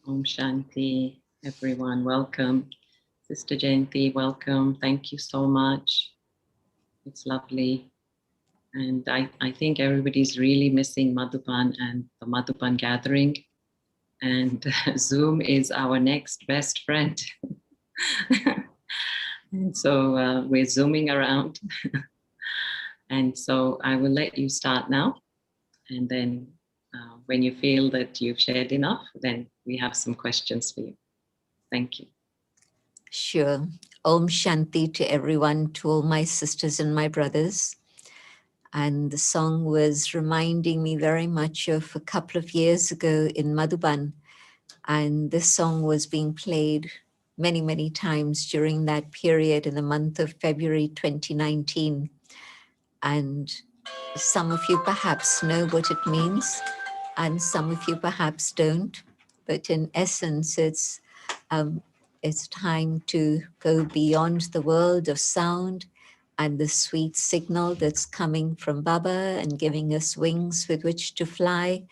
Om Shanti, everyone. Welcome. Sister Jayanti, welcome. Thank you so much. It's lovely. And I think everybody's really missing Madhuban and the Madhuban gathering. And Zoom is our next best friend. And so we're zooming around. And so I will let you start now. And then when you feel that you've shared enough, then we have some questions for you. Thank you. Sure. Om Shanti to everyone, to all my sisters and my brothers. And the song was reminding me very much of a couple of years ago in Madhuban. And this song was being played many, many times during that period in the month of February 2019. And some of you perhaps know what it means, and some of you perhaps don't. but in essence, it's time to go beyond the world of sound and the sweet signal that's coming from Baba and giving us wings with which to fly.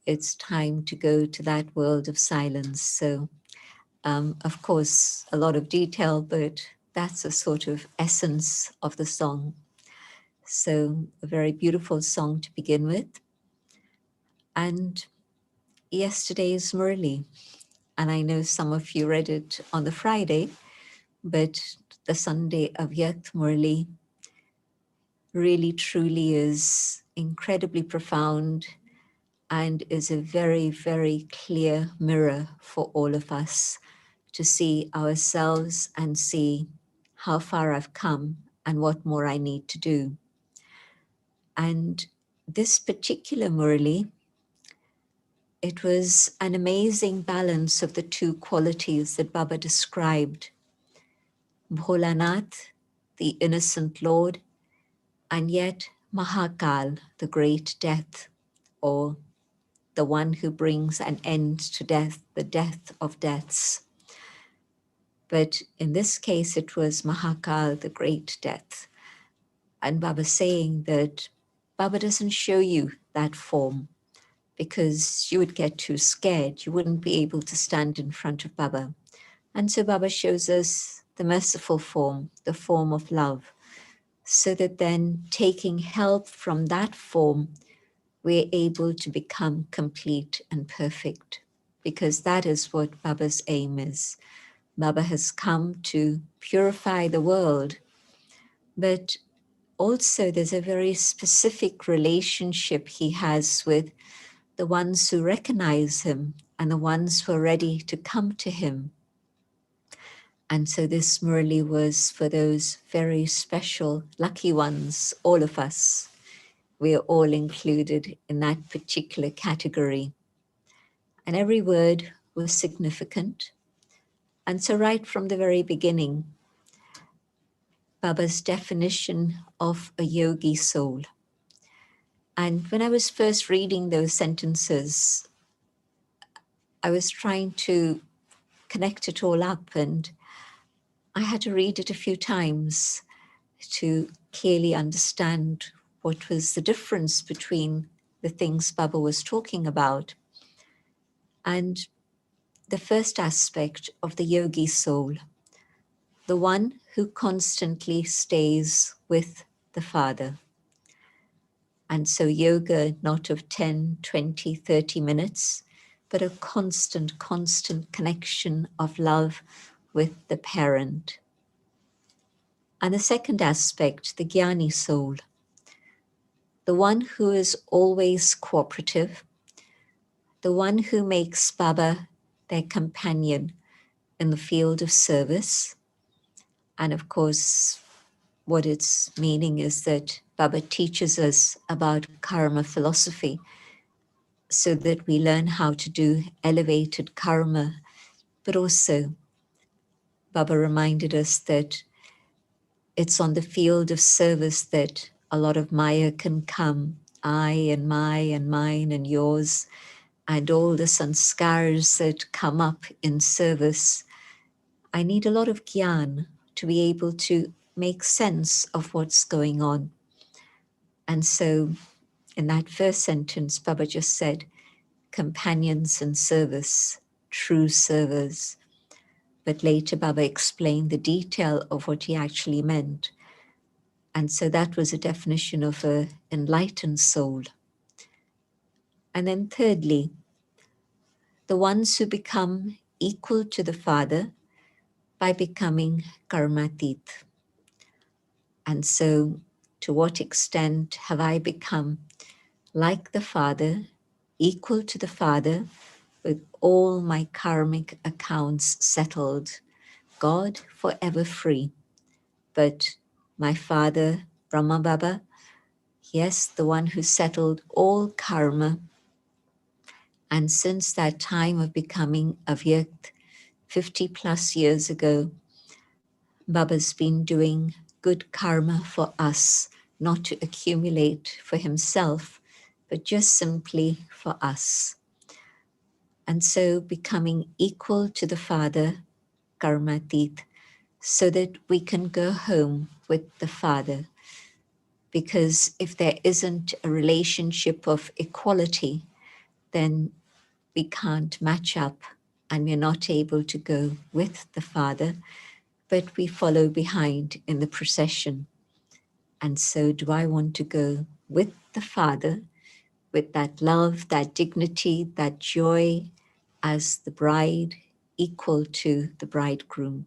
It's time to go to that world of silence. So, of course, a lot of detail, but that's a sort of essence of the song. So, a very beautiful song to begin with. And yesterday's Murli. And I know some of you read it on the Friday, but the Sunday of Avyakt Murli really truly is incredibly profound and is a very, very clear mirror for all of us to see ourselves and see how far I've come and what more I need to do. And this particular Murli, it was an amazing balance of the two qualities that Baba described. Bholanath, the innocent Lord, and yet Mahakal, the great death, or the one who brings an end to death, the death of deaths. But in this case, it was Mahakal, the great death. And Baba saying that Baba doesn't show you that form because you would get too scared. You wouldn't be able to stand in front of Baba. And so Baba shows us the merciful form, the form of love, so that then taking help from that form, we're able to become complete and perfect, because that is what Baba's aim is. Baba has come to purify the world, but also there's a very specific relationship he has with the ones who recognize him and the ones who are ready to come to him. And so this Murli was for those very special, lucky ones, all of us. We are all included in that particular category. And every word was significant. And so right from the very beginning, Baba's definition of a yogi soul. And when I was first reading those sentences, I was trying to connect it all up, and I had to read it a few times to clearly understand what was the difference between the things Baba was talking about. And the first aspect of the yogi soul, the one who constantly stays with the Father. And so yoga, not of 10, 20, 30 minutes, but a constant connection of love with the parent. And the second aspect, the jnani soul, the one who is always cooperative, the one who makes Baba their companion in the field of service. And of course, what its meaning is that Baba teaches us about karma philosophy so that we learn how to do elevated karma. But also, Baba reminded us that it's on the field of service that a lot of Maya can come. I and my and mine and yours, and all the sanskars that come up in service. I need a lot of gyan to be able to make sense of what's going on. And so in that first sentence, Baba just said, companions in service, true servers. But later Baba explained the detail of what he actually meant. And so that was a definition of an enlightened soul. And then thirdly, the ones who become equal to the Father by becoming karmatit. And so to what extent have I become like the Father, equal to the Father, with all my karmic accounts settled, God forever free. But my Father, Brahma Baba, yes, the one who settled all karma. And since that time of becoming Avyakt, 50 plus years ago, Baba's been doing good karma for us, not to accumulate for himself, but just simply for us. And so becoming equal to the Father, Karmatit, so that we can go home with the Father. Because if there isn't a relationship of equality, then we can't match up and we're not able to go with the Father, but we follow behind in the procession. And so do I want to go with the Father, with that love, that dignity, that joy as the bride, equal to the bridegroom?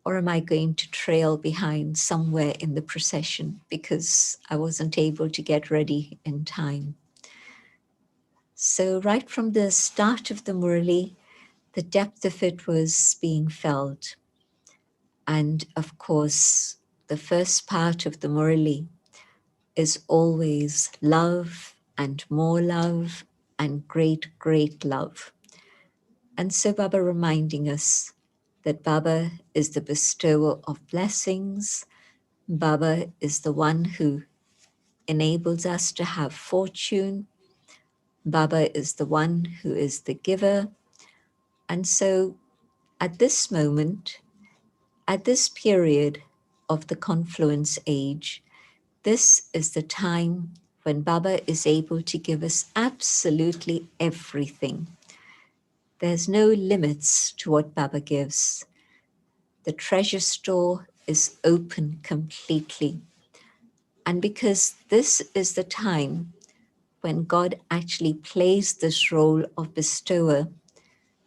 Or am I going to trail behind somewhere in the procession because I wasn't able to get ready in time? So right from the start of the Murli, the depth of it was being felt. And of course, the first part of the Murli is always love and more love and great, great love. And so Baba reminding us that Baba is the bestower of blessings. Baba is the one who enables us to have fortune. Baba is the one who is the giver. And so at this moment, at this period of the confluence age, this is the time when Baba is able to give us absolutely everything. There's no limits to what Baba gives. The treasure store is open completely. And because this is the time when God actually plays this role of bestower,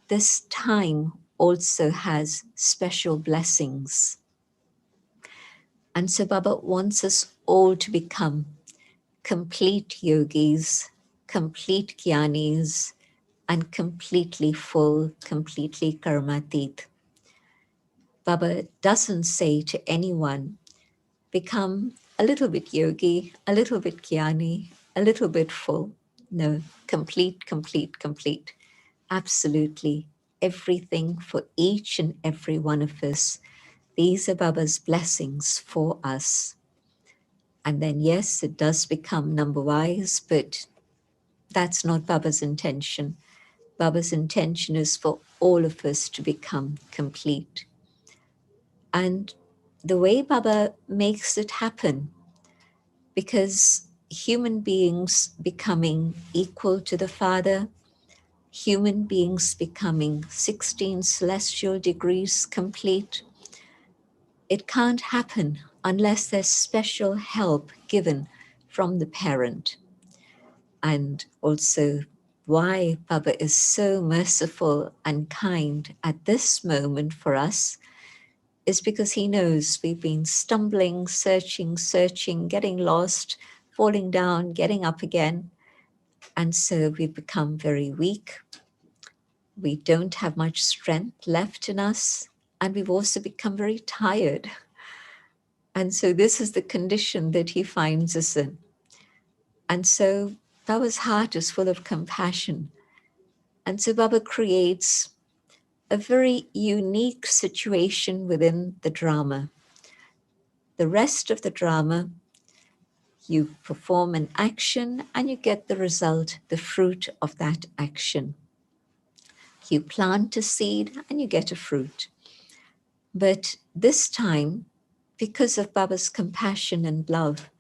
this time also has special blessings. And so Baba wants us all to become complete yogis, complete jnanis, and completely full, completely karmatit. Baba doesn't say to anyone, become a little bit yogi, a little bit jnani, a little bit full. No, complete, complete, complete. Absolutely everything for each and every one of us. These are Baba's blessings for us. And then, yes, it does become number wise, but that's not Baba's intention. Baba's intention is for all of us to become complete. And the way Baba makes it happen, because human beings becoming equal to the Father, human beings becoming 16 celestial degrees complete, it can't happen unless there's special help given from the parent. And also why Baba is so merciful and kind at this moment for us is because he knows we've been stumbling, searching, getting lost, falling down, getting up again. And so we've become very weak. We don't have much strength left in us. And we've also become very tired. And so this is the condition that he finds us in. And so Baba's heart is full of compassion. And so Baba creates a very unique situation within the drama. The rest of the drama, you perform an action and you get the result, the fruit of that action. You plant a seed and you get a fruit. But this time, because of Baba's compassion and love,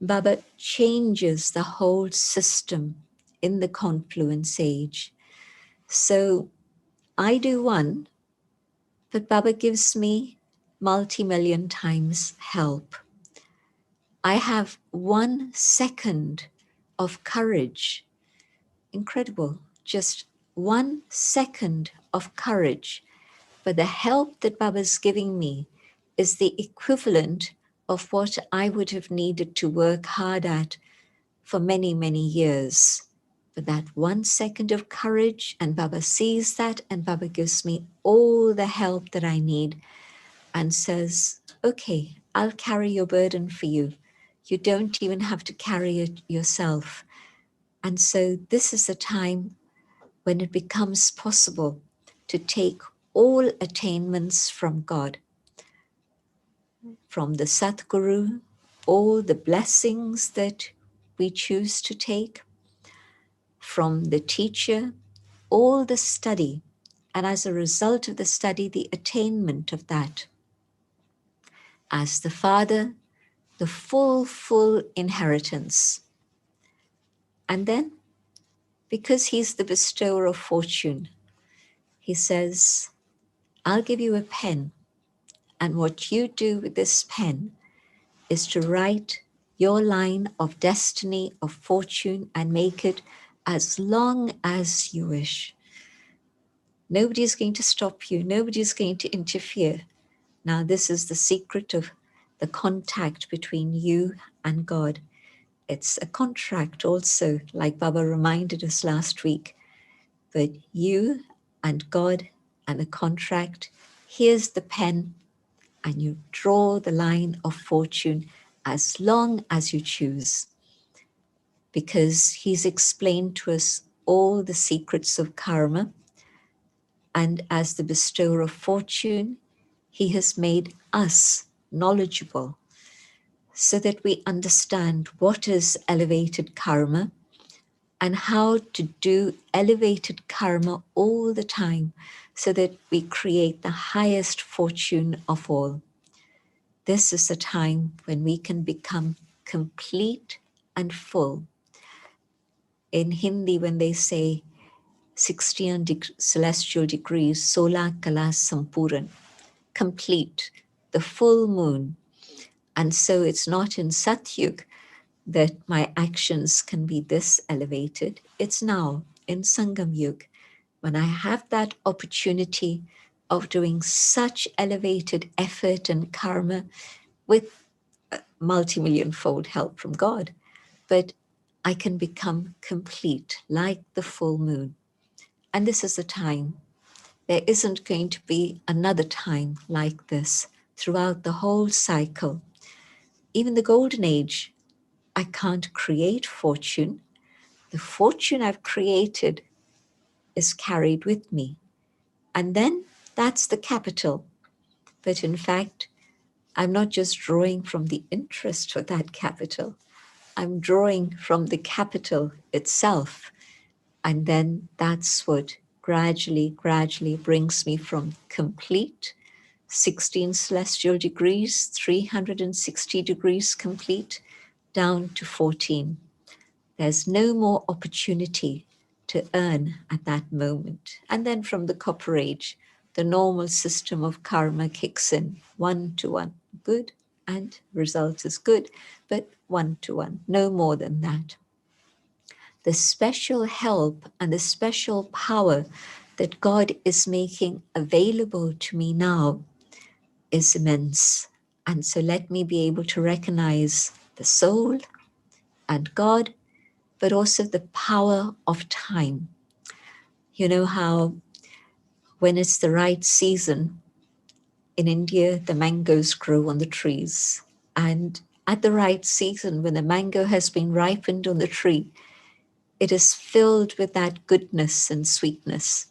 Baba changes the whole system in the confluence age. So I do one, but Baba gives me multi-million times help. I have 1 second of courage. Incredible. Just 1 second of courage. But the help that Baba's giving me is the equivalent of what I would have needed to work hard at for many, many years. But that 1 second of courage, and Baba sees that, and Baba gives me all the help that I need and says, okay, I'll carry your burden for you. You don't even have to carry it yourself. And so this is the time when it becomes possible to take all attainments from God, from the Satguru, all the blessings that we choose to take, from the teacher, all the study, and as a result of the study, the attainment of that. As the Father, the full inheritance. And then, because he's the bestower of fortune, he says, I'll give you a pen, and what you do with this pen is to write your line of destiny, of fortune, and make it as long as you wish. Nobody's going to stop you. Nobody's going to interfere. Now, this is the secret of the contact between you and God. It's a contract also, like Baba reminded us last week. But you and God and a contract, here's the pen, and you draw the line of fortune as long as you choose. Because he's explained to us all the secrets of karma, and as the bestower of fortune, he has made us knowledgeable so that we understand what is elevated karma and how to do elevated karma all the time so that we create the highest fortune of all. This is a time when we can become complete and full. In Hindi, when they say 16 celestial degrees, Sola Kala Sampuran, complete, the full moon. And so it's not in Satyug that my actions can be this elevated. It's now in Sangam Yug, when I have that opportunity of doing such elevated effort and karma with multi-million-fold help from God. But I can become complete like the full moon. And this is the time. There isn't going to be another time like this throughout the whole cycle. Even the golden age, I can't create fortune. The fortune I've created is carried with me. And then that's the capital. But in fact, I'm not just drawing from the interest for that capital. I'm drawing from the capital itself. And then that's what gradually brings me from complete 16 celestial degrees, 360 degrees complete, down to 14. There's no more opportunity to earn at that moment. And then from the Copper Age, the normal system of karma kicks in, 1-to-1, good, and result is good, but 1-to-1, no more than that. The special help and the special power that God is making available to me now is immense. And so let me be able to recognize the soul and God, but also the power of time. You know how when it's the right season, in India, the mangoes grow on the trees. And at the right season, when the mango has been ripened on the tree, it is filled with that goodness and sweetness.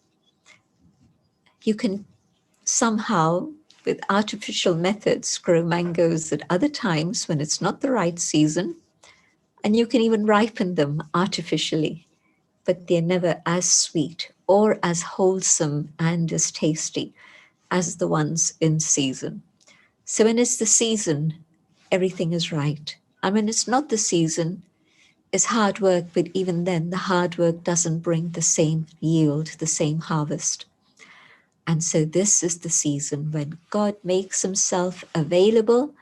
You can somehow, with artificial methods, grow mangoes at other times when it's not the right season, and you can even ripen them artificially, but they're never as sweet or as wholesome and as tasty as the ones in season. So when it's the season, everything is right. And when it's not the season, it's hard work, but even then the hard work doesn't bring the same yield, the same harvest. And so this is the season when God makes himself available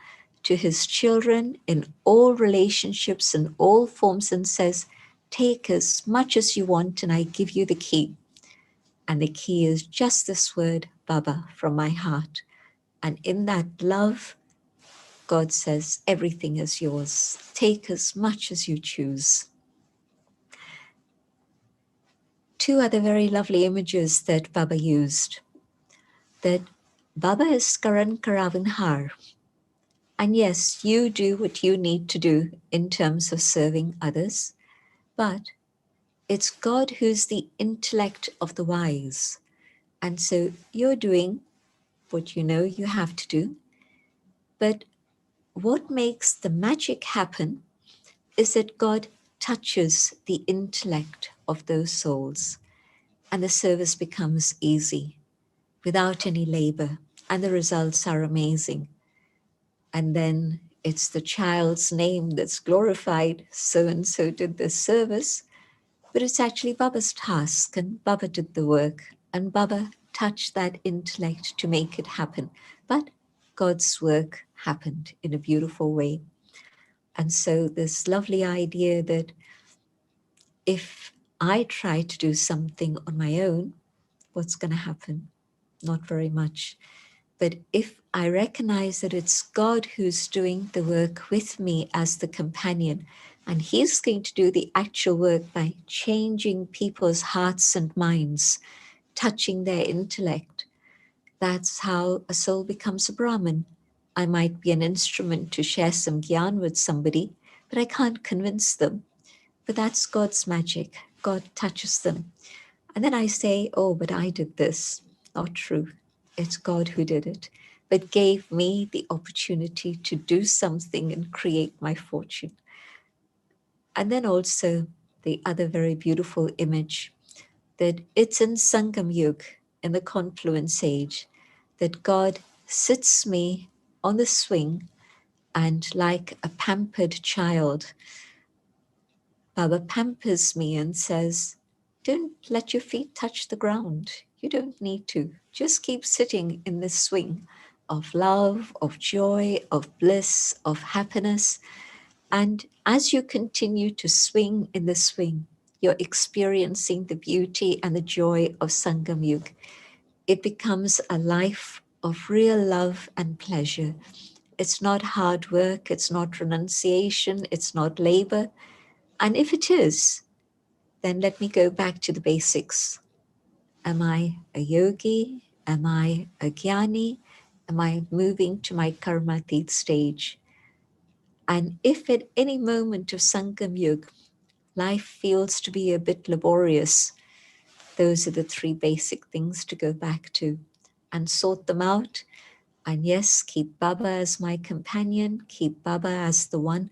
to his children in all relationships and all forms and says, take as much as you want and I give you the key. And the key is just this word, Baba, from my heart. And in that love, God says, everything is yours. Take as much as you choose. Two other very lovely images that Baba used. That Baba is Karan Karavan Har. And yes, you do what you need to do in terms of serving others, but it's God who's the intellect of the wise. And so you're doing what you know you have to do. But what makes the magic happen is that God touches the intellect of those souls. and the service becomes easy without any labor, and the results are amazing. And then it's the child's name that's glorified. So and so did this service, but it's actually Baba's task, and Baba did the work, and Baba touched that intellect to make it happen. But God's work happened in a beautiful way. And so this lovely idea that if I try to do something on my own, what's going to happen? Not very much. But if I recognize that it's God who's doing the work with me as the companion, and He's going to do the actual work by changing people's hearts and minds, touching their intellect, that's how a soul becomes a Brahmin. I might be an instrument to share some gyan with somebody, but I can't convince them. But that's God's magic. God touches them. And then I say, oh, but I did this. Not true. It's God who did it, but gave me the opportunity to do something and create my fortune. And then also the other very beautiful image that it's in Sangam Yug, in the confluence age, that God sits me on the swing, and like a pampered child, Baba pampers me and says, don't let your feet touch the ground. You don't need to. Just keep sitting in this swing of love, of joy, of bliss, of happiness. And as you continue to swing in the swing, you're experiencing the beauty and the joy of Sangam Yug. It becomes a life of real love and pleasure. It's not hard work, it's not renunciation, it's not labor. And if it is, then let me go back to the basics. Am I a yogi? Am I a jnani? Am I moving to my karmatit stage? And if at any moment of Sangam Yug, life feels to be a bit laborious, those are the three basic things to go back to and sort them out. And yes, keep Baba as my companion, keep Baba as the one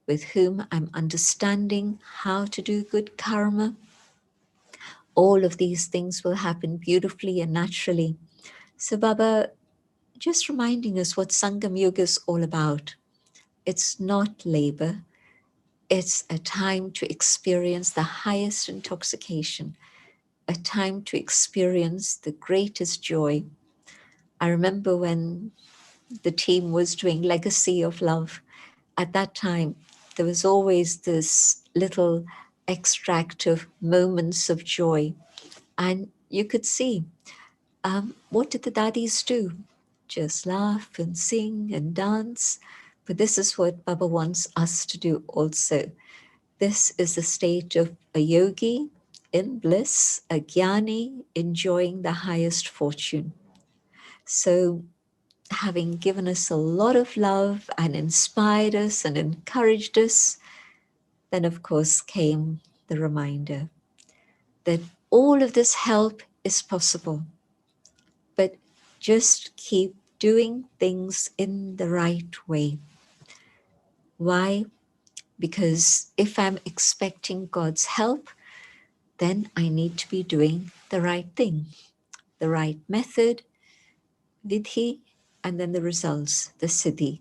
with whom I'm understanding how to do good karma. All of these things will happen beautifully and naturally. So Baba, just reminding us what Sangam Yoga is all about. It's not labor. It's a time to experience the highest intoxication, a time to experience the greatest joy. I remember when the team was doing Legacy of Love, at that time, there was always this little extract of moments of joy. And you could see, what did the daddies do? Just laugh and sing and dance. But this is what Baba wants us to do also. This is the state of a yogi in bliss, a jnani enjoying the highest fortune. So having given us a lot of love and inspired us and encouraged us, then of course came the reminder that all of this help is possible, but just keep doing things in the right way. Why? Because if I'm expecting God's help, then I need to be doing the right thing, the right method, vidhi, and then the results, the siddhi.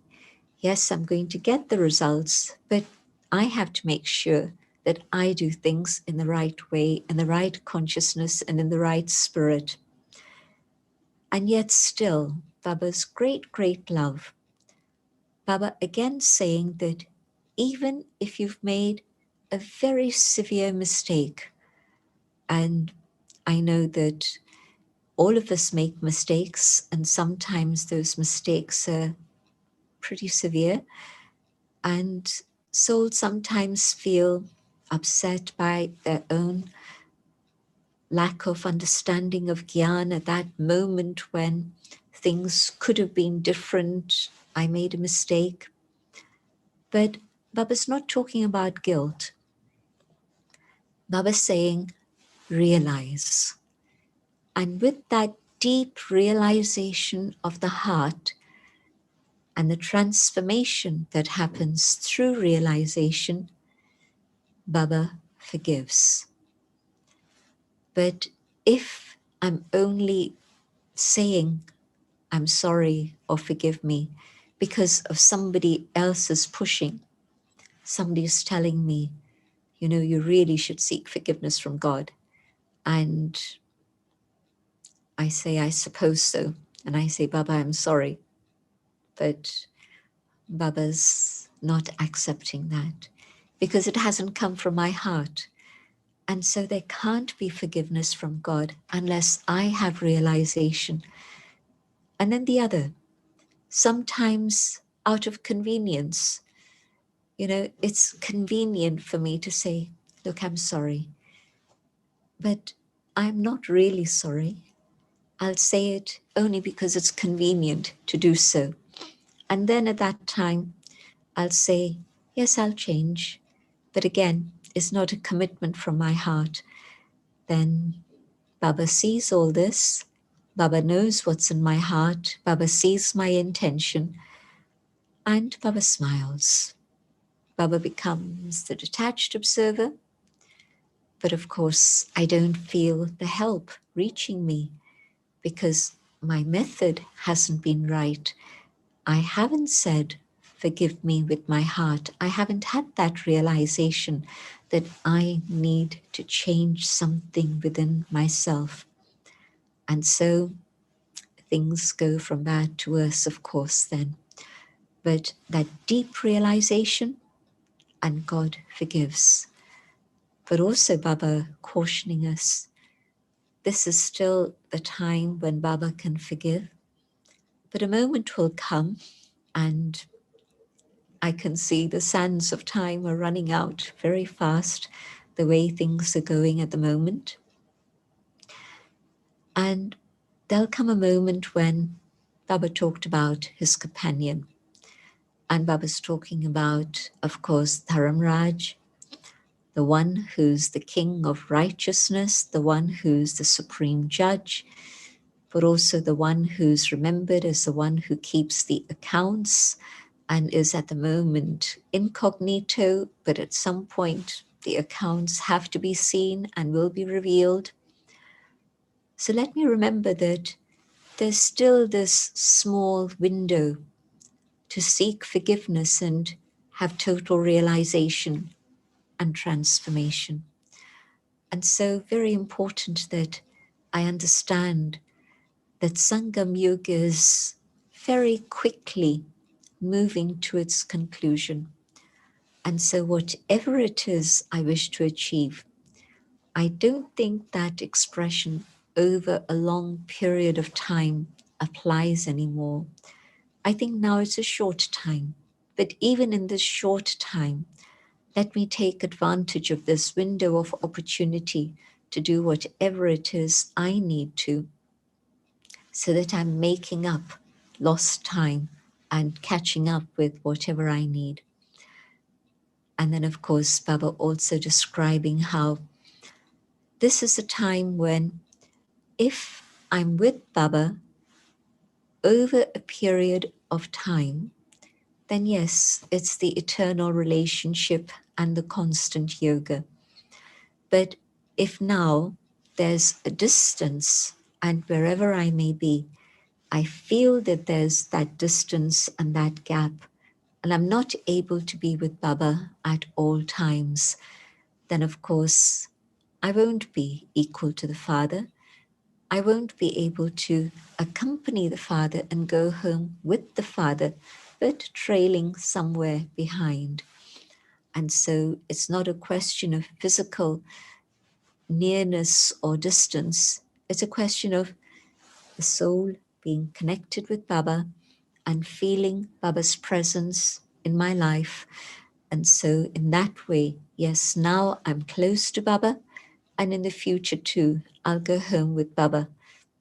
Yes, I'm going to get the results, but I have to make sure that I do things in the right way, in the right consciousness, and in the right spirit. And yet still, Baba's great, great love. Baba again saying that even if you've made a very severe mistake, and I know that all of us make mistakes, and sometimes those mistakes are pretty severe, and souls sometimes feel upset by their own lack of understanding of Gyan at that moment when things could have been different. I made a mistake. But Baba's not talking about guilt. Baba's saying, realize. And with that deep realization of the heart and the transformation that happens through realization, Baba forgives. But if I'm only saying, I'm sorry or forgive me, because of somebody else's pushing, somebody is telling me, you really should seek forgiveness from God. And I say, I suppose so. And I say, Baba, I'm sorry. But Baba's not accepting that because it hasn't come from my heart. And so there can't be forgiveness from God unless I have realization. And then the other, sometimes out of convenience, it's convenient for me to say, look, I'm sorry, but I'm not really sorry. I'll say it only because it's convenient to do so. And then at that time, I'll say, yes, I'll change. But again, it's not a commitment from my heart. Then Baba sees all this. Baba knows what's in my heart. Baba sees my intention. And Baba smiles. Baba becomes the detached observer. But of course, I don't feel the help reaching me because my method hasn't been right. I haven't said, forgive me with my heart. I haven't had that realization that I need to change something within myself. And so things go from bad to worse, of course, then. But that deep realization, and God forgives. But also Baba cautioning us, this is still the time when Baba can forgive. But a moment will come, and I can see the sands of time are running out very fast, the way things are going at the moment. And there'll come a moment when Baba talked about his companion. And Baba's talking about, of course, Dharamraj, the one who's the king of righteousness, the one who's the supreme judge, but also the one who's remembered as the one who keeps the accounts and is at the moment incognito, but at some point the accounts have to be seen and will be revealed. So let me remember that there's still this small window to seek forgiveness and have total realization and transformation. And so very important that I understand that Sangam Yoga is very quickly moving to its conclusion. And so whatever it is I wish to achieve, I don't think that expression over a long period of time applies anymore. I think now it's a short time. But even in this short time, let me take advantage of this window of opportunity to do whatever it is I need to, so that I'm making up lost time and catching up with whatever I need. And then, of course, Baba also describing how this is a time when if I'm with Baba over a period of time, then yes, it's the eternal relationship and the constant yoga. But if now there's a distance, and wherever I may be, I feel that there's that distance and that gap, and I'm not able to be with Baba at all times, then of course I won't be equal to the Father. I won't be able to accompany the Father and go home with the Father, but trailing somewhere behind. And so it's not a question of physical nearness or distance. It's a question of the soul being connected with Baba and feeling Baba's presence in my life. And so in that way, yes, now I'm close to Baba, and in the future too, I'll go home with Baba.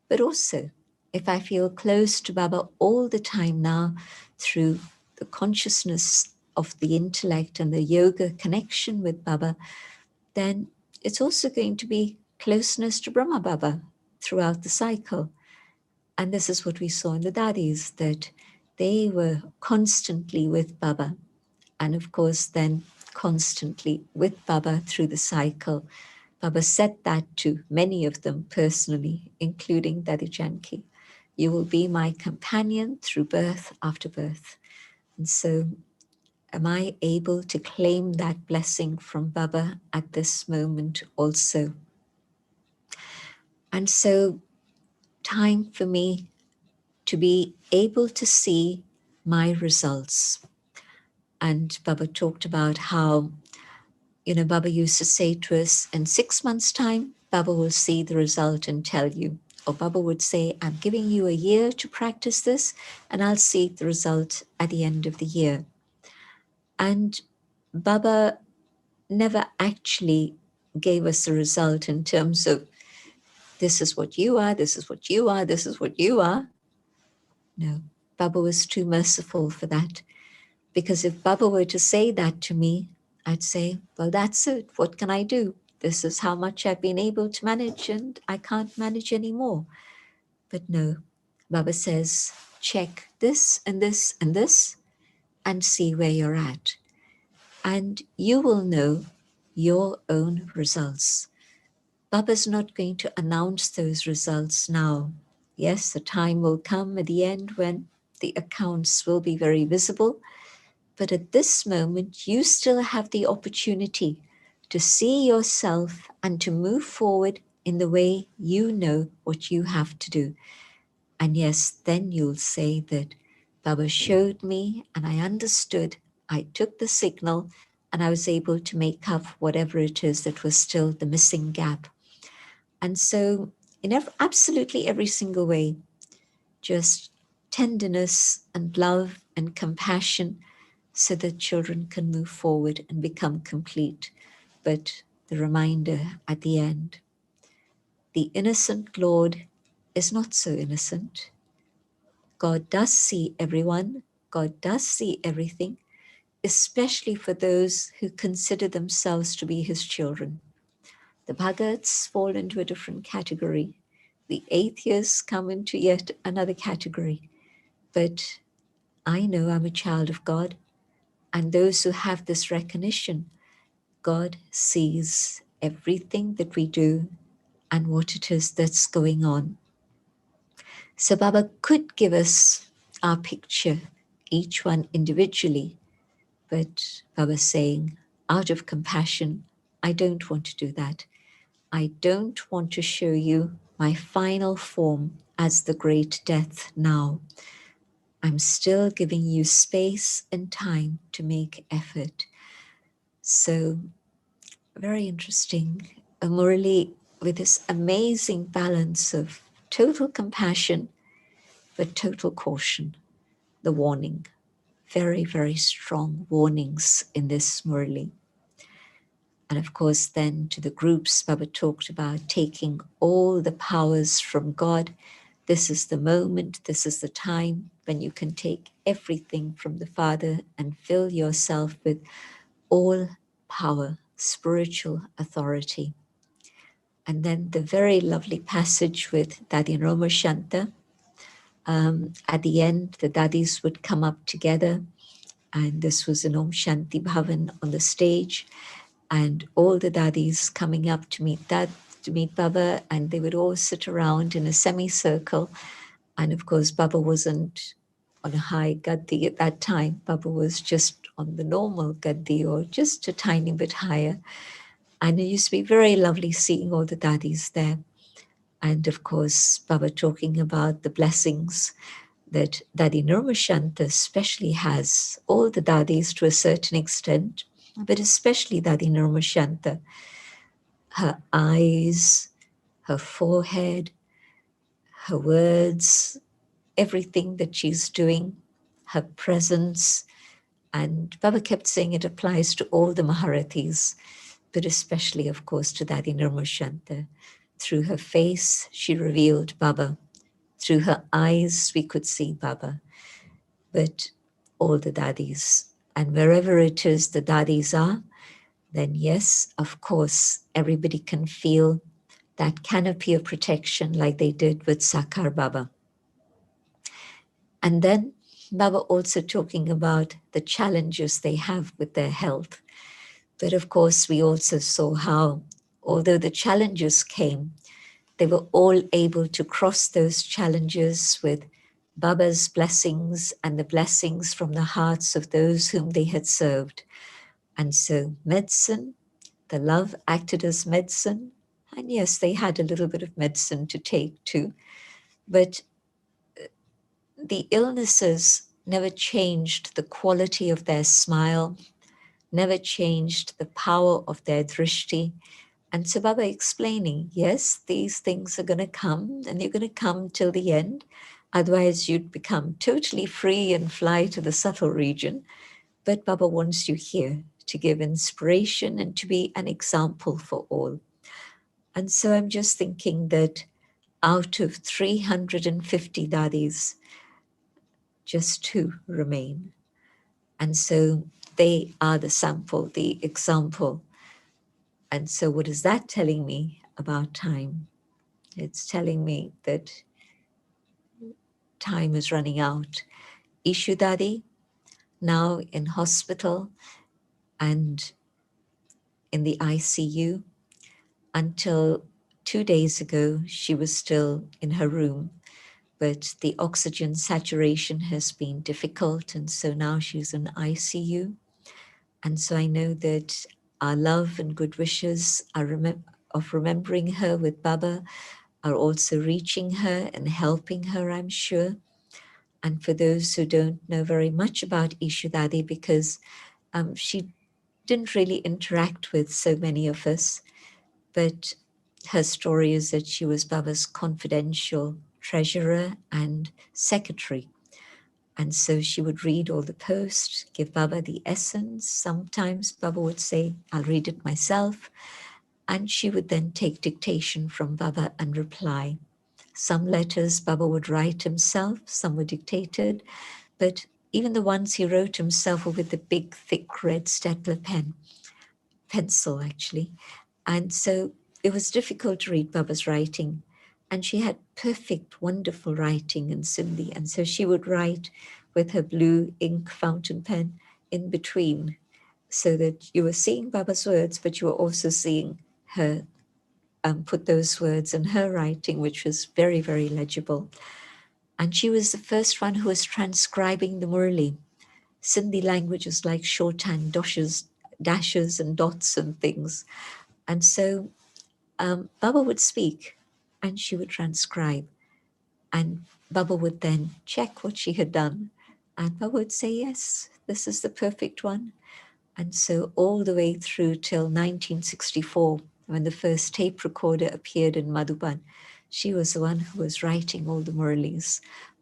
But also, if I feel close to Baba all the time now through the consciousness of the intellect and the yoga connection with Baba, then it's also going to be closeness to Brahma Baba throughout the cycle. And this is what we saw in the Dadis, that they were constantly with Baba. And of course, then constantly with Baba through the cycle. Baba said that to many of them personally, including Dadi Janki. You will be my companion through birth after birth. And so am I able to claim that blessing from Baba at this moment also? And so time for me to be able to see my results. And Baba talked about how, Baba used to say to us, in 6 months' time, Baba will see the result and tell you. Or Baba would say, I'm giving you a year to practice this, and I'll see the result at the end of the year. And Baba never actually gave us a result in terms of, this is what you are, this is what you are, this is what you are. No, Baba was too merciful for that. Because if Baba were to say that to me, I'd say, well, that's it. What can I do? This is how much I've been able to manage, and I can't manage anymore. But no, Baba says, check this and this and this and see where you're at. And you will know your own results. Baba's not going to announce those results now. Yes, the time will come at the end when the accounts will be very visible. But at this moment, you still have the opportunity to see yourself and to move forward in the way you know what you have to do. And yes, then you'll say that Baba showed me and I understood. I took the signal and I was able to make up whatever it is that was still the missing gap. And so in absolutely every single way, just tenderness and love and compassion so that children can move forward and become complete. But the reminder at the end, the innocent Lord is not so innocent. God does see everyone. God does see everything, especially for those who consider themselves to be his children. The Bhagats fall into a different category. The atheists come into yet another category. But I know I'm a child of God, and those who have this recognition, God sees everything that we do and what it is that's going on. So Baba could give us our picture, each one individually, but Baba's saying, out of compassion, I don't want to do that. I don't want to show you my final form as the great death now. I'm still giving you space and time to make effort. So very interesting. Murli, with this amazing balance of total compassion, but total caution, the warning. Very, very strong warnings in this Murli. And of course, then to the groups, Baba talked about taking all the powers from God. This is the moment, this is the time when you can take everything from the Father and fill yourself with all power, spiritual authority. And then the very lovely passage with Dadi Roma Shanta. At the end, the Dadis would come up together, and this was in Om Shanti Bhavan on the stage, and all the Dadis coming up to meet Baba, and they would all sit around in a semicircle. And of course, Baba wasn't on a high gaddi at that time. Baba was just on the normal gaddi, or just a tiny bit higher. And it used to be very lovely seeing all the Dadis there. And of course, Baba talking about the blessings that Dadi Nirmashanta especially has, all the Dadis to a certain extent, but especially Dadi Nirmashanta. Her eyes, her forehead, her words, everything that she's doing, her presence. And Baba kept saying it applies to all the Maharathis, but especially, of course, to Dadi Nirmashanta. Through her face, she revealed Baba. Through her eyes, we could see Baba. But all the Dadis, and wherever it is the Dadis are, then yes, of course, everybody can feel that canopy of protection like they did with Sakar Baba. And then Baba also talking about the challenges they have with their health. But of course, we also saw how although the challenges came, they were all able to cross those challenges with Baba's blessings and the blessings from the hearts of those whom they had served. And so medicine, the love acted as medicine. And yes, they had a little bit of medicine to take too. But the illnesses never changed the quality of their smile, never changed the power of their drishti. And so Baba explaining, yes, these things are going to come and you're going to come till the end. Otherwise, you'd become totally free and fly to the subtle region. But Baba wants you here to give inspiration and to be an example for all. And so I'm just thinking that out of 350 dadis, just 2 remain. And so they are the sample, the example. And so what is that telling me about time? It's telling me that time is running out. Ishu Dadi, now in hospital and in the ICU. Until 2 days ago, she was still in her room, but the oxygen saturation has been difficult, and so now she's in ICU. And so I know that our love and good wishes are of remembering her with Baba are also reaching her and helping her, I'm sure. And for those who don't know very much about Ishudadi, because she didn't really interact with so many of us, but her story is that she was Baba's confidential treasurer and secretary. And so she would read all the posts, give Baba the essence. Sometimes Baba would say, I'll read it myself. And she would then take dictation from Baba and reply. Some letters Baba would write himself, some were dictated, but even the ones he wrote himself were with the big, thick red Stettler pencil actually. And so it was difficult to read Baba's writing. And she had perfect, wonderful writing in Sindhi. And so she would write with her blue ink fountain pen in between, so that you were seeing Baba's words, but you were also seeing her put those words in her writing, which was very, very legible. And she was the first one who was transcribing the Murli. Sindhi language is like shorthand dashes and dots and things. And so Baba would speak and she would transcribe. And Baba would then check what she had done. And Baba would say, yes, this is the perfect one. And so all the way through till 1964, when the first tape recorder appeared in Madhuban, she was the one who was writing all the Murlis.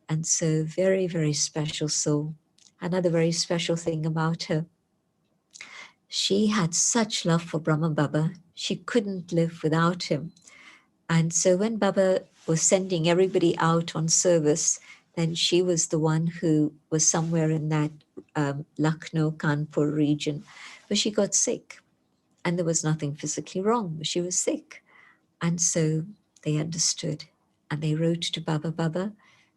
And so very, very special soul. Another very special thing about her, she had such love for Brahma Baba. She couldn't live without him. And so when Baba was sending everybody out on service, then she was the one who was somewhere in that Lucknow, Kanpur region, where she got sick. And there was nothing physically wrong, but she was sick. And so they understood. And they wrote to Baba, Baba,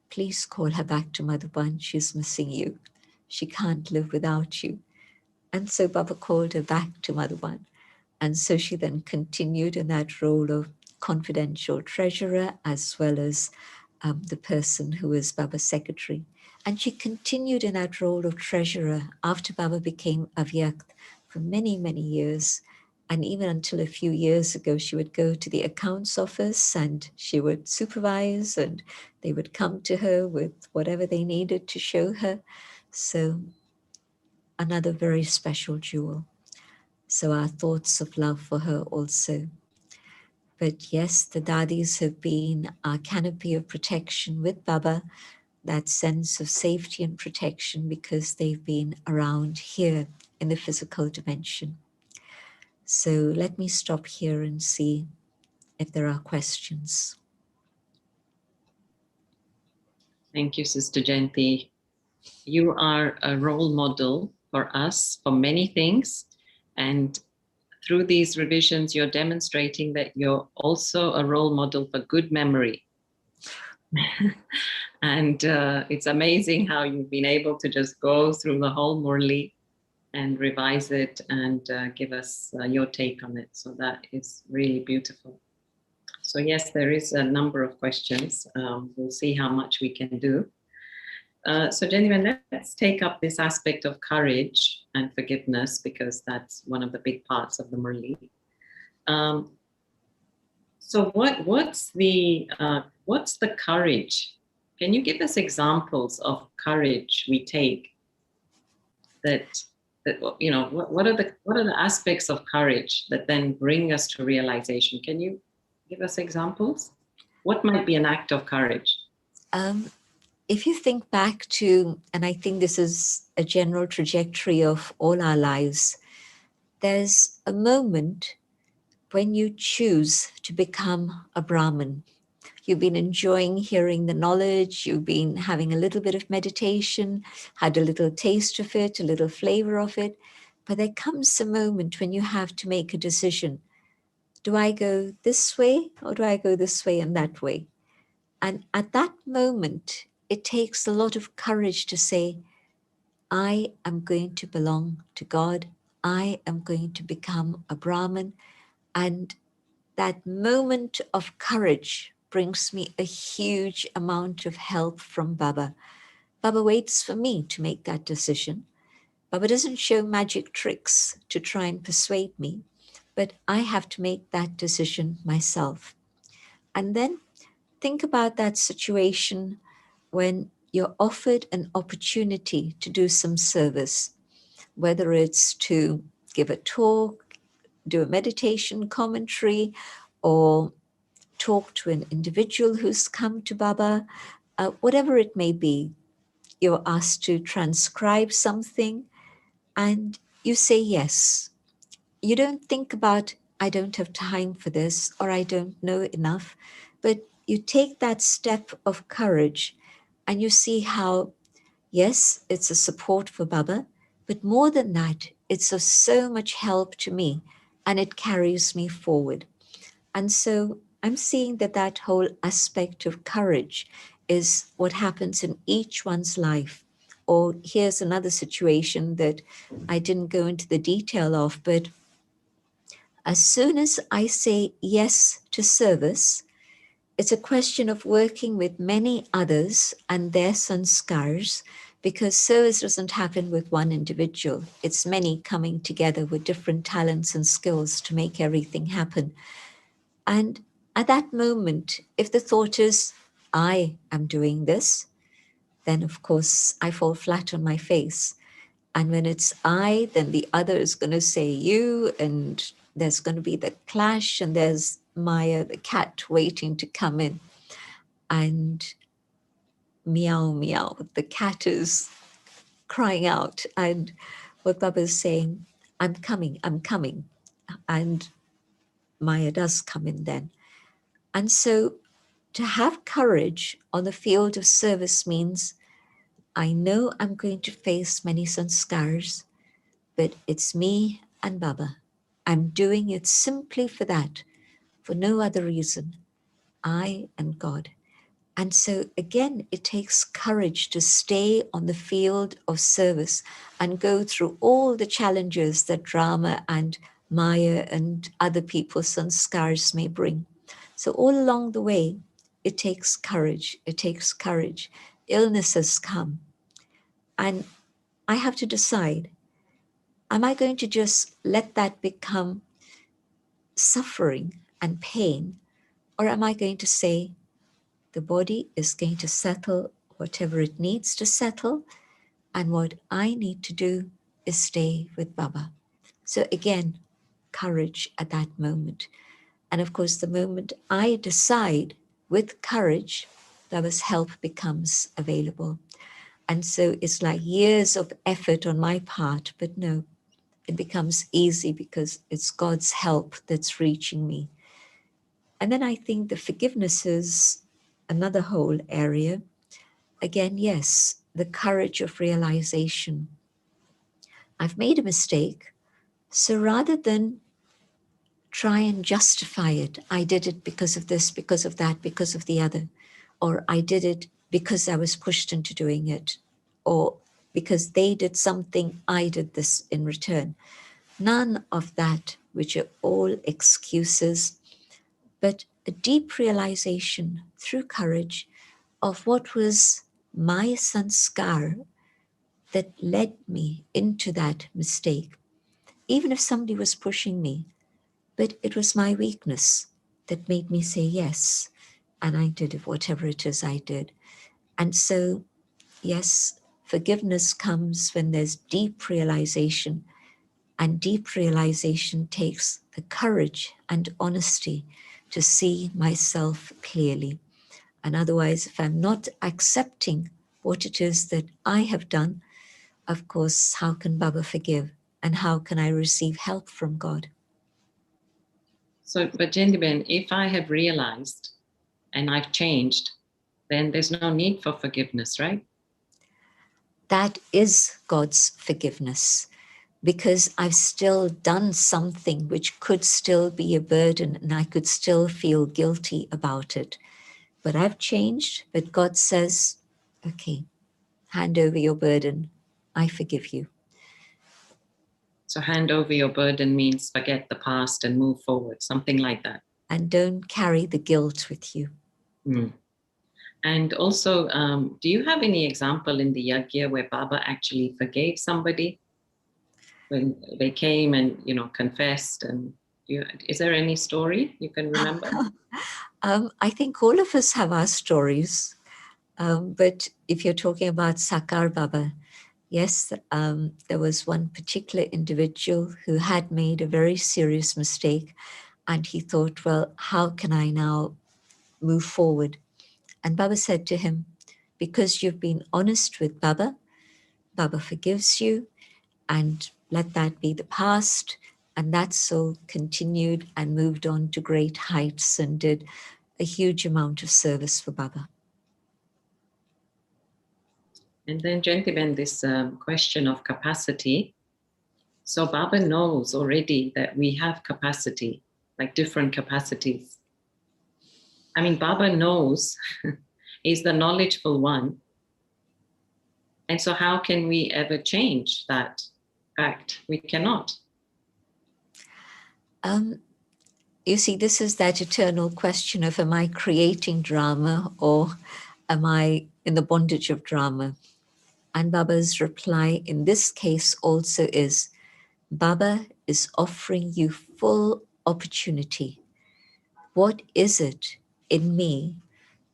please call her back to Madhuban. She's missing you. She can't live without you. And so Baba called her back to Madhuban. And so she then continued in that role of confidential treasurer, as well as the person who was Baba's secretary. And she continued in that role of treasurer after Baba became Avyakt for many, many years. And even until a few years ago, she would go to the accounts office and she would supervise, and they would come to her with whatever they needed to show her. So another very special jewel. So our thoughts of love for her also. But yes, the dadis have been our canopy of protection with Baba, that sense of safety and protection, because they've been around here in the physical dimension. So let me stop here and see if there are questions. Thank you, Sister Jayanti. You are a role model for us for many things. And through these revisions, you're demonstrating that you're also a role model for good memory. And it's amazing how you've been able to just go through the whole Murli and revise it and give us your take on it. So that is really beautiful. So yes, there is a number of questions. We'll see how much we can do. So Jennifer, let's take up this aspect of courage and forgiveness, because that's one of the big parts of the Murli. So what's the courage? Can you give us examples of courage we take that you know, what are the aspects of courage that then bring us to realization? Can you give us examples? What might be an act of courage? If you think back to, and I think this is a general trajectory of all our lives, there's a moment when you choose to become a Brahmin. You've been enjoying hearing the knowledge, you've been having a little bit of meditation, had a little taste of it, a little flavor of it, but there comes a moment when you have to make a decision. Do I go this way or do I go this way and that way? And at that moment, it takes a lot of courage to say, I am going to belong to God. I am going to become a Brahmin. And that moment of courage brings me a huge amount of help from Baba. Baba waits for me to make that decision. Baba doesn't show magic tricks to try and persuade me, but I have to make that decision myself. And then think about that situation when you're offered an opportunity to do some service, whether it's to give a talk, do a meditation commentary, or talk to an individual who's come to Baba, whatever it may be. You're asked to transcribe something and you say yes. You don't think about, I don't have time for this, or I don't know enough, but you take that step of courage and you see how, yes, it's a support for Baba, but more than that, it's of so much help to me and it carries me forward. And so I'm seeing that that whole aspect of courage is what happens in each one's life. Or here's another situation that I didn't go into the detail of, but as soon as I say yes to service, it's a question of working with many others and their sanskars, because service doesn't happen with one individual. It's many coming together with different talents and skills to make everything happen. And at that moment, if the thought is, I am doing this, then of course I fall flat on my face. And when it's I, then the other is going to say you, and there's going to be the clash, and there's Maya, the cat, waiting to come in. And meow, meow, the cat is crying out. And what Baba is saying, I'm coming, I'm coming. And Maya does come in then. And so to have courage on the field of service means I know I'm going to face many sanskars, but it's me and Baba. I'm doing it simply for that, for no other reason. I and God. And so again, it takes courage to stay on the field of service and go through all the challenges that drama and Maya and other people's sanskars may bring. So all along the way, it takes courage. It takes courage. Illnesses come. And I have to decide, am I going to just let that become suffering and pain? Or am I going to say, the body is going to settle whatever it needs to settle, and what I need to do is stay with Baba. So again, courage at that moment. And of course, the moment I decide with courage, Baba's help becomes available. And so it's like years of effort on my part, but no, it becomes easy because it's God's help that's reaching me. And then I think the forgiveness is another whole area. Again, yes, the courage of realization. I've made a mistake. So rather than try and justify it, I did it because of this, because of that, because of the other, or I did it because I was pushed into doing it, or because they did something, I did this in return. None of that, which are all excuses, but a deep realization through courage of what was my sanskar that led me into that mistake. Even if somebody was pushing me, but it was my weakness that made me say yes. And I did whatever it is I did. And so, yes, forgiveness comes when there's deep realization, and deep realization takes the courage and honesty to see myself clearly. And otherwise, if I'm not accepting what it is that I have done, of course, how can Baba forgive? And how can I receive help from God? So, but Jayanti, if I have realized and I've changed, then there's no need for forgiveness, right? That is God's forgiveness, because I've still done something which could still be a burden and I could still feel guilty about it. But I've changed, but God says, okay, hand over your burden. I forgive you. So hand over your burden means forget the past and move forward, something like that. And don't carry the guilt with you. Mm. And also, do you have any example in the yajna where Baba actually forgave somebody when they came and, confessed? And is there any story you can remember? I think all of us have our stories. But if you're talking about Sakar Baba, yes, there was one particular individual who had made a very serious mistake, and he thought, well, how can I now move forward? And Baba said to him, because you've been honest with Baba, Baba forgives you, and let that be the past. And that soul continued and moved on to great heights and did a huge amount of service for Baba. And then, Jayanti, this question of capacity. So Baba knows already that we have capacity, like different capacities. I mean, Baba knows, he's the knowledgeful one. And so how can we ever change that fact? We cannot. You see, this is that eternal question of, am I creating drama or am I in the bondage of drama? And Baba's reply in this case also is, Baba is offering you full opportunity. What is it in me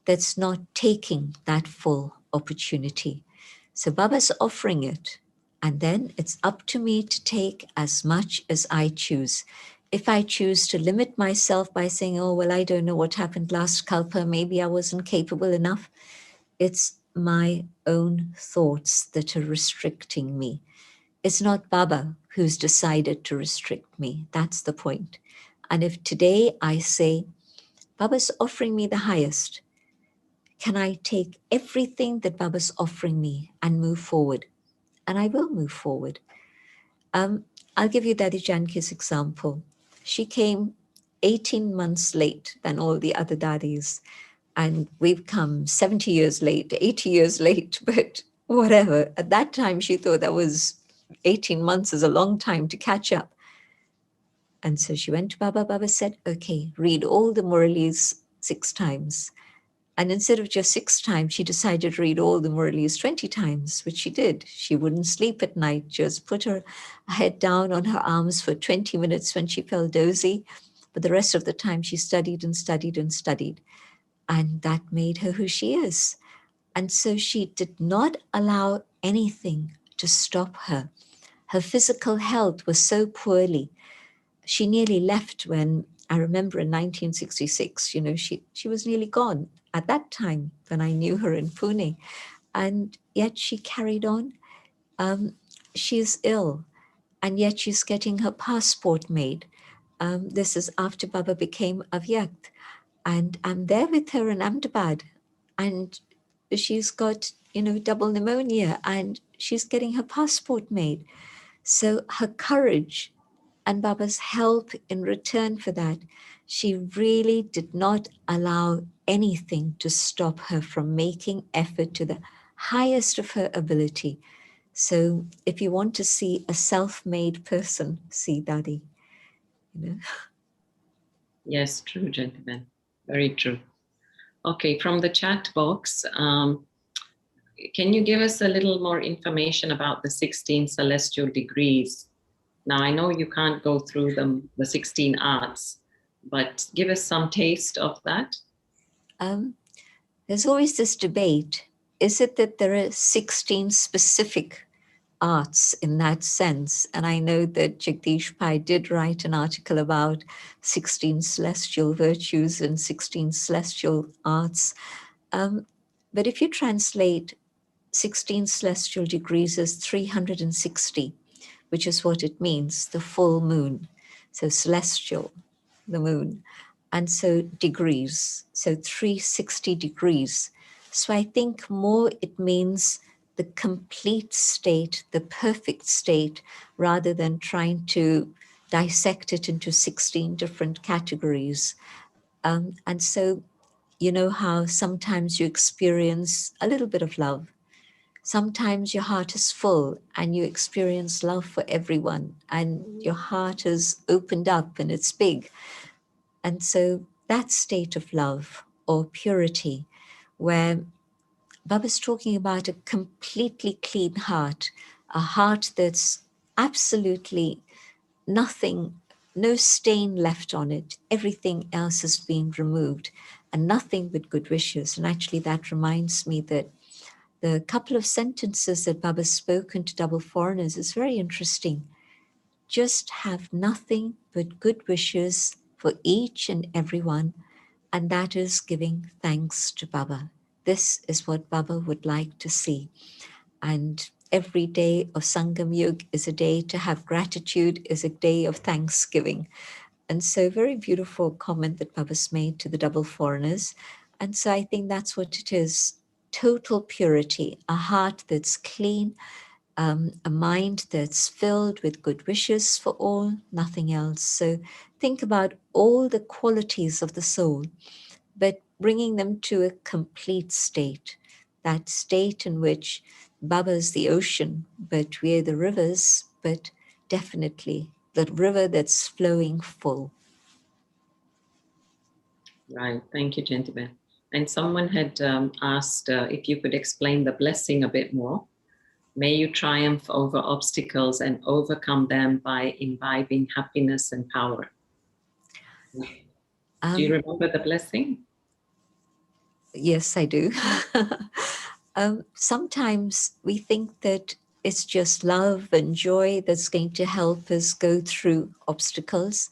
that's not taking that full opportunity? So Baba's offering it, and then it's up to me to take as much as I choose. If I choose to limit myself by saying, oh, well, I don't know what happened last Kalpa, maybe I wasn't capable enough, it's my own thoughts that are restricting me. It's not Baba who's decided to restrict me. That's the point. And if today I say, Baba's offering me the highest, can I take everything that Baba's offering me and move forward? And I will move forward. I'll give you Dadi Janki's example. She came 18 months late than all the other daddies. And we've come 70 years late, 80 years late, but whatever. At that time, she thought that was 18 months is a long time to catch up. And so she went to Baba. Baba said, okay, read all the Murlis 6 times. And instead of just 6 times, she decided to read all the Murlis 20 times, which she did. She wouldn't sleep at night, just put her head down on her arms for 20 minutes when she felt dozy. But the rest of the time, she studied and studied and studied. And that made her who she is. And so she did not allow anything to stop her. Her physical health was so poorly. She nearly left when, I remember in 1966, she was nearly gone at that time when I knew her in Pune. And yet she carried on. She is ill, and yet she's getting her passport made. This is after Baba became Avyakt. And I'm there with her in Ahmedabad, and she's got, double pneumonia, and she's getting her passport made. So her courage and Baba's help in return for that, she really did not allow anything to stop her from making effort to the highest of her ability. So if you want to see a self-made person, see Daddy. You know? Yes, true, gentlemen. Very true. Okay, from the chat box, can you give us a little more information about the 16 celestial degrees? Now, I know you can't go through them, the 16 arts, but give us some taste of that. There's always this debate. Is it that there are 16 specific arts in that sense? And I know that Jagdish Pai did write an article about 16 celestial virtues and 16 celestial arts. But if you translate 16 celestial degrees as 360, which is what it means, the full moon. So celestial, the moon. And so degrees, so 360 degrees. So I think more it means the complete state, the perfect state, rather than trying to dissect it into 16 different categories. And so, you know how sometimes you experience a little bit of love. Sometimes your heart is full and you experience love for everyone, and your heart is opened up and it's big. And so that state of love or purity, where Baba's talking about a completely clean heart, a heart that's absolutely nothing, no stain left on it. Everything else has been removed and nothing but good wishes. And actually, that reminds me that the couple of sentences that Baba's spoken to double foreigners is very interesting. Just have nothing but good wishes for each and everyone, and that is giving thanks to Baba. This is what Baba would like to see. And every day of Sangam Yug is a day to have gratitude, is a day of thanksgiving. And so, very beautiful comment that Baba's made to the double foreigners. And so, I think that's what it is: total purity, a heart that's clean, a mind that's filled with good wishes for all, nothing else. So, think about all the qualities of the soul, but bringing them to a complete state, that state in which Baba's the ocean, but we're the rivers, but definitely the river that's flowing full. Right. Thank you, gentlemen. And someone had asked if you could explain the blessing a bit more. May you triumph over obstacles and overcome them by imbibing happiness and power. Do you remember the blessing? Yes, I do. Sometimes we think that it's just love and joy that's going to help us go through obstacles.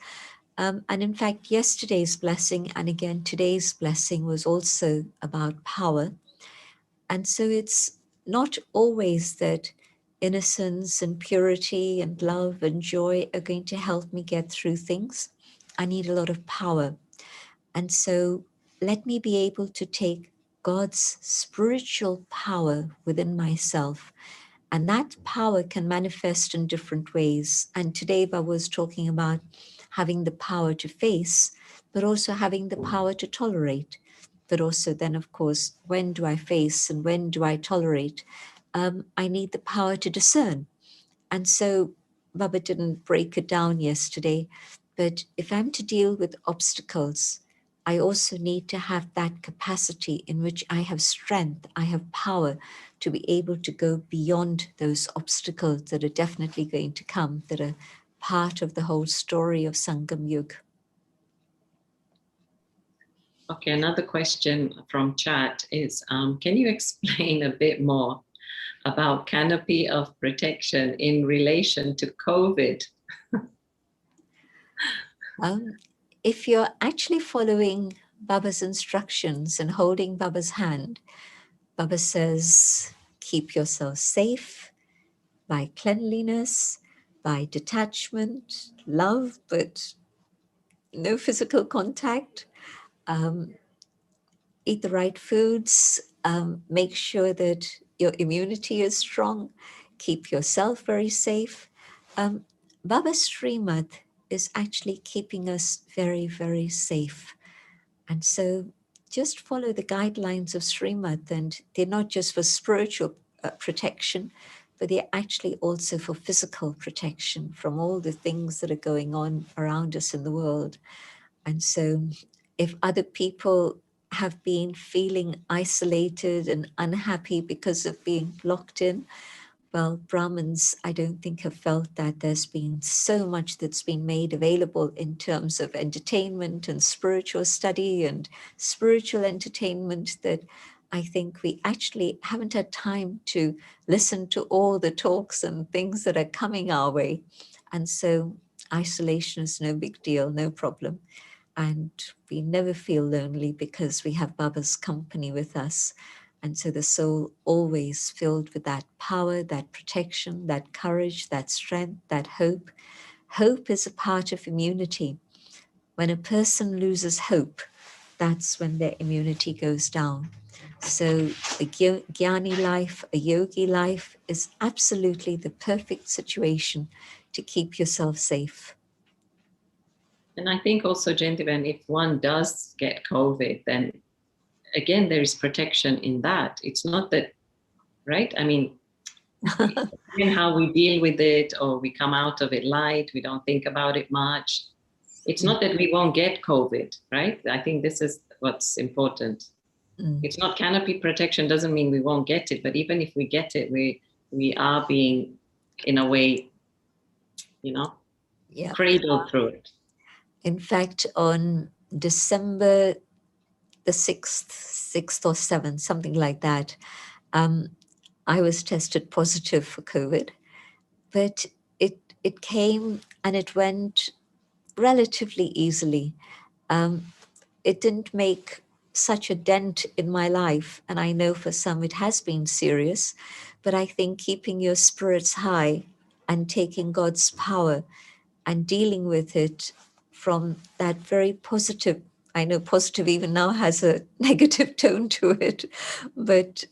And in fact, yesterday's blessing and again today's blessing was also about power. And so it's not always that innocence and purity and love and joy are going to help me get through things. I need a lot of power. And so let me be able to take God's spiritual power within myself. And that power can manifest in different ways. And today, Baba was talking about having the power to face, but also having the power to tolerate. But also, then, of course, when do I face and when do I tolerate? I need the power to discern. And so, Baba didn't break it down yesterday. But if I'm to deal with obstacles, I also need to have that capacity in which I have strength, I have power to be able to go beyond those obstacles that are definitely going to come, that are part of the whole story of Sangam Yug. Okay, another question from chat is, can you explain a bit more about canopy of protection in relation to COVID? If you're actually following Baba's instructions and holding Baba's hand, Baba says, keep yourself safe by cleanliness, by detachment, love, but no physical contact. Eat the right foods, make sure that your immunity is strong, keep yourself very safe. Baba's Srimad is actually keeping us very, very safe. And so just follow the guidelines of Srimad, and they're not just for spiritual protection, but they're actually also for physical protection from all the things that are going on around us in the world. And so if other people have been feeling isolated and unhappy because of being locked in, well, Brahmins, I don't think have felt that. There's been so much that's been made available in terms of entertainment and spiritual study and spiritual entertainment that I think we actually haven't had time to listen to all the talks and things that are coming our way. And so isolation is no big deal, no problem. And we never feel lonely because we have Baba's company with us. And so the soul always filled with that power, that protection, that courage, that strength, that hope. Hope is a part of immunity. When a person loses hope, that's when their immunity goes down. So a jnani life, a yogi life is absolutely the perfect situation to keep yourself safe. And I think also, Jayanti, if one does get COVID, then again, there is protection in that. It's not that, right? I mean, how we deal with it, or we come out of it light, we don't think about it much. It's not that we won't get COVID, right? I think this is what's important. It's not canopy protection, doesn't mean we won't get it, but even if we get it, we are being, in a way, cradled through it. In fact, on December the 6th or 7th, something like that, I was tested positive for COVID, but it came and it went relatively easily. It didn't make such a dent in my life, and I know for some it has been serious, but I think keeping your spirits high and taking God's power and dealing with it from that very positive, I know positive even now has a negative tone to it, but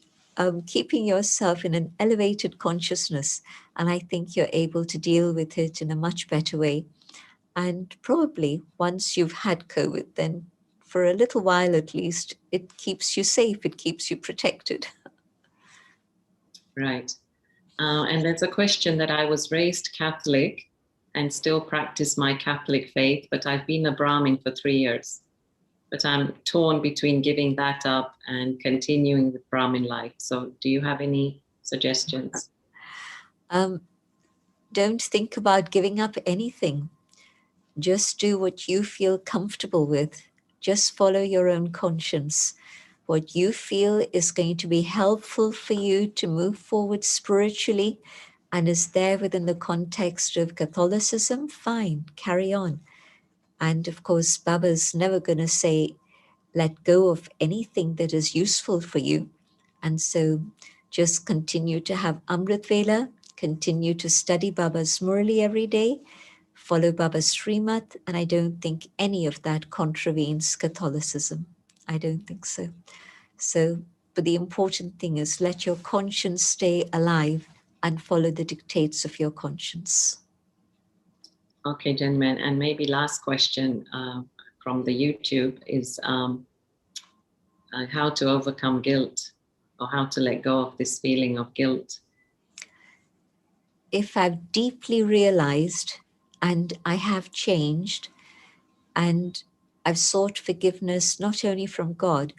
keeping yourself in an elevated consciousness, and I think you're able to deal with it in a much better way. And probably once you've had COVID, then for a little while at least, it keeps you safe, it keeps you protected. Right. And there's a question that I was raised Catholic and still practice my Catholic faith, but I've been a Brahmin for 3 years. But I'm torn between giving that up and continuing with Brahmin life. So do you have any suggestions? Don't think about giving up anything. Just do what you feel comfortable with. Just follow your own conscience. What you feel is going to be helpful for you to move forward spiritually and is there within the context of Catholicism, fine, carry on. And of course, Baba's never going to say, let go of anything that is useful for you. And so just continue to have Amrit Vela, continue to study Baba's Murli every day, follow Baba's Srimat, and I don't think any of that contravenes Catholicism. I don't think so. So, but the important thing is let your conscience stay alive and follow the dictates of your conscience. Okay, gentlemen, and maybe last question from the YouTube is how to overcome guilt, or how to let go of this feeling of guilt. If I've deeply realized and I have changed and I've sought forgiveness not only from God,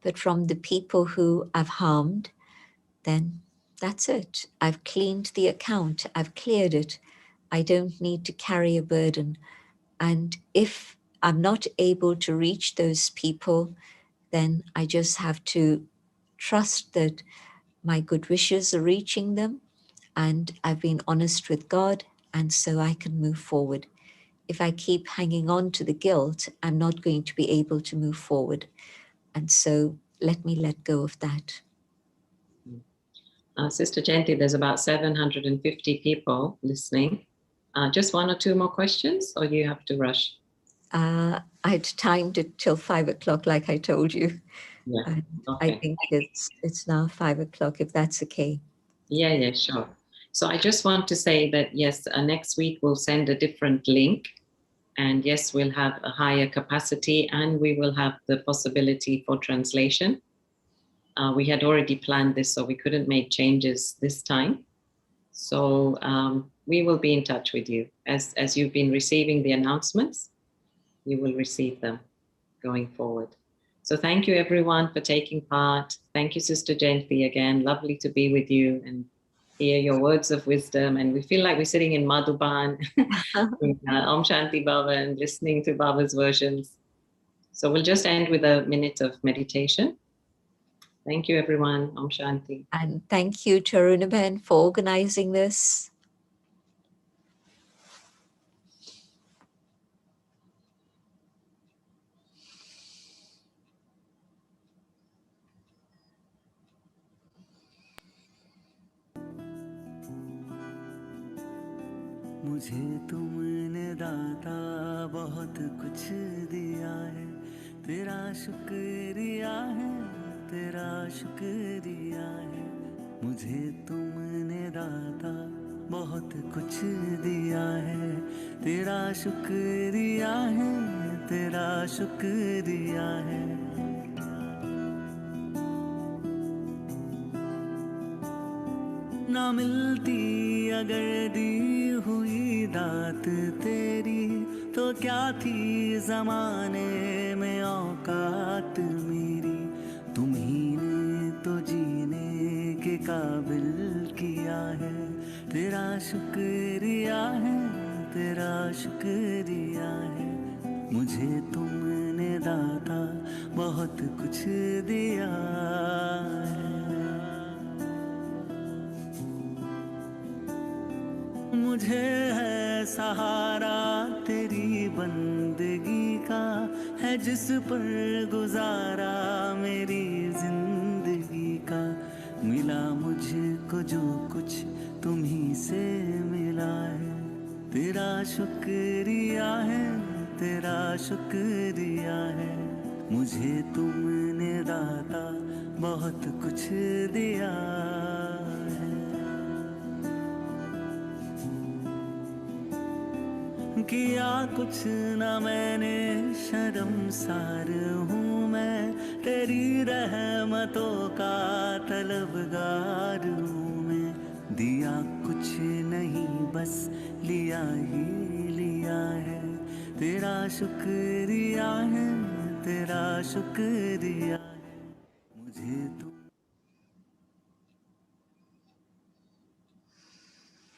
but from the people who I've harmed, then that's it. I've cleaned the account, I've cleared it. I don't need to carry a burden. And if I'm not able to reach those people, then I just have to trust that my good wishes are reaching them and I've been honest with God, and so I can move forward. If I keep hanging on to the guilt, I'm not going to be able to move forward. And so let me let go of that. Sister Jayanti, there's about 750 people listening. Just one or two more questions, or you have to rush? I'd timed it till 5 o'clock, like I told you. Yeah. And Okay. I think it's now 5 o'clock, if that's okay. Yeah, sure. So I just want to say that, yes, next week we'll send a different link. And yes, we'll have a higher capacity and we will have the possibility for translation. We had already planned this, so we couldn't make changes this time. So we will be in touch with you as you've been receiving the announcements. You will receive them going forward. So thank you everyone for taking part. Thank you, Sister Jayanti, again. Lovely to be with you and hear your words of wisdom. And we feel like we're sitting in Madhuban, in Om Shanti Baba, and listening to Baba's versions. So we'll just end with a minute of meditation. Thank you, everyone. Om Shanti. And thank you, Charunaben, for organizing this. मुझे तुमने दाता बहुत कुछ दिया है, तेरा शुक्रिया है, तेरा शुक्रिया है। मुझे तुमने दाता बहुत कुछ दिया है, तेरा शुक्रिया है, तेरा शुक्रिया है। ना मिलती अगर दी हुई दात तेरी, तो क्या थी जमाने में औकात मेरी। तुम्ही ने तो जीने के काबिल किया है, तेरा शुक्रिया है, तेरा शुक्रिया है। मुझे तुमने दाता बहुत कुछ दिया है। मुझे है सहारा तेरी बंदगी का, है जिस पर गुजारा मेरी जिंदगी का। मिला मुझको जो कुछ तुम्ही से मिला है, तेरा शुक्रिया है, तेरा शुक्रिया है। मुझे तुमने दाता बहुत कुछ दिया है। किया कुछ न मैंने, शर्मसार हूँ मैं, तेरी रहमतों का तलबगार हूँ मैं। दिया कुछ नहीं बस लिया ही लिया है, तेरा शुक्रिया है, तेरा शुक्रिया।